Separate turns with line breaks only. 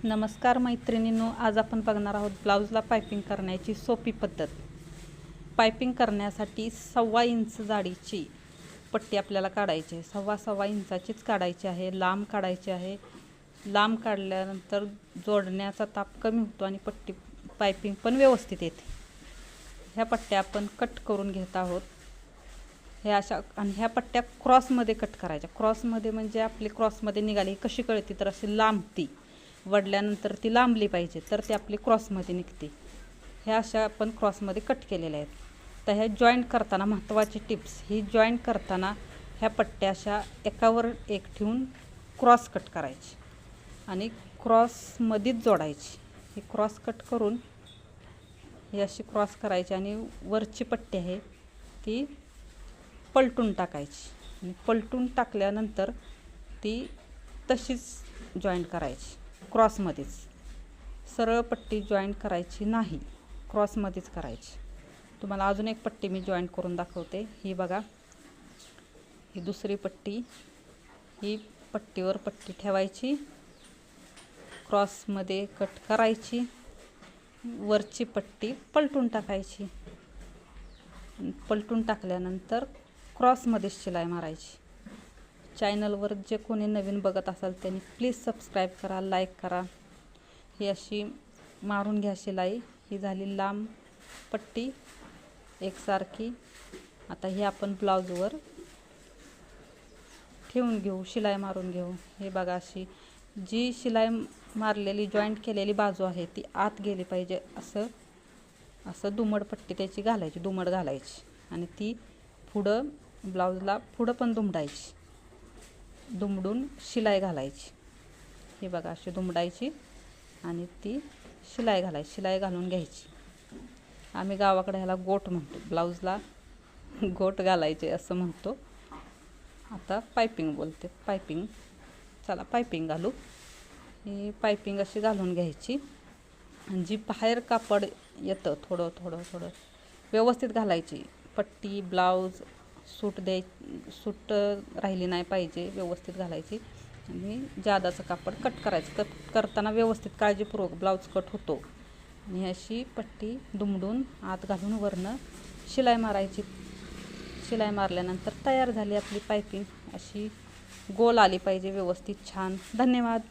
नमस्कार मैत्रिणींनो, आज आपण बघणार आहोत ब्लाउजला पाइपिंग करण्याची सोपी पद्धत। पाइपिंग करण्यासाठी 1.25 इंच जाडीची पट्टी आपल्याला काढायची आहे। 1.25 इंचाचीच काढायची आहे, लांब काढायची आहे। लांब काढल्यानंतर जोडण्याचा ताप कमी होतो आणि पट्टी पाइपिंग पण व्यवस्थित येते। ह्या पट्ट्या आपण कट करून घेत आहोत। हे अशा आणि ह्या पट्ट्या क्रॉसमध्ये कट करायच्या। क्रॉसमध्ये म्हणजे आपली क्रॉसमध्ये निघाली कशी कळते तर अशी लांबती वडल्यानंतर ती लांबली पाहिजे तर ती आपली क्रॉसमध्ये निघते। ह्या अशा आपण क्रॉसमध्ये कट केलेल्या आहेत। तर ह्या जॉईंट करताना महत्त्वाची टिप्स, ही जॉईंट करताना ह्या पट्ट्या अशा एकावर एक ठेवून क्रॉस कट करायची आणि क्रॉसमध्येच जोडायची। ही क्रॉस कट करून ही अशी क्रॉस करायची आणि वरची पट्टी आहे ती पलटून टाकायची आणि पलटून टाकल्यानंतर ती तशीच जॉईंट करायची। क्रॉसमध्येच सरळ पट्टी जॉईंट करायची नाही, क्रॉसमध्येच करायची। तुम्हाला अजून एक पट्टी मी जॉईंट करून दाखवते। ही बघा, ही दुसरी पट्टी, ही पट्टीवर पट्टी ठेवायची, क्रॉसमध्ये कट करायची, वरची पट्टी पलटून टाकायची। पलटून टाकल्यानंतर क्रॉसमध्ये शिलाई मारायची। चॅनलवर जे कोणी नवीन बघत असाल त्यांनी प्लीज सबस्क्राईब करा, लाईक करा। ही अशी मारून घ्या शिलाई। ही झाली लांब पट्टी एकसारखी। आता ही आपण ब्लाउजवर ठेवून घेऊ, शिलाई मारून घेऊ। हे बघा, अशी जी शिलाई मारलेली जॉईंट केलेली बाजू आहे ती आत गेली पाहिजे, असं दुमड पट्टी त्याची घालायची, दुमड घालायची आणि ती पुढं ब्लाउजला पुढं पण दुमडायची, दुमडून शिलाई घालायची। हे बघा, अशी दुमडायची आणि ती शिलाई घालायची, शिलाई घालून घ्यायची। आम्ही गावाकडे ह्याला गोट म्हणतो, ब्लाउजला गोट घालायचे असं म्हणतो। आता पाइपिंग बोलते, पाइपिंग। चला पाइपिंग घालू। ही पाइपिंग अशी घालून घ्यायची आणि जी बाहेर कापड येतं थोडं थोडं थोडं व्यवस्थित घालायची। पट्टी ब्लाउज सूट राहिली नाही पाहिजे, व्यवस्थित घालायची आणि जादाचं कापड कट करायचं। कट करताना व्यवस्थित काळजीपूर्वक ब्लाउज कट होतो आणि अशी पट्टी दुमडून आत घालून वरनं शिलाई मारायची। शिलाई मारल्यानंतर तयार झाली आपली पाइपिंग। अशी गोल आली पाहिजे, व्यवस्थित छान। धन्यवाद।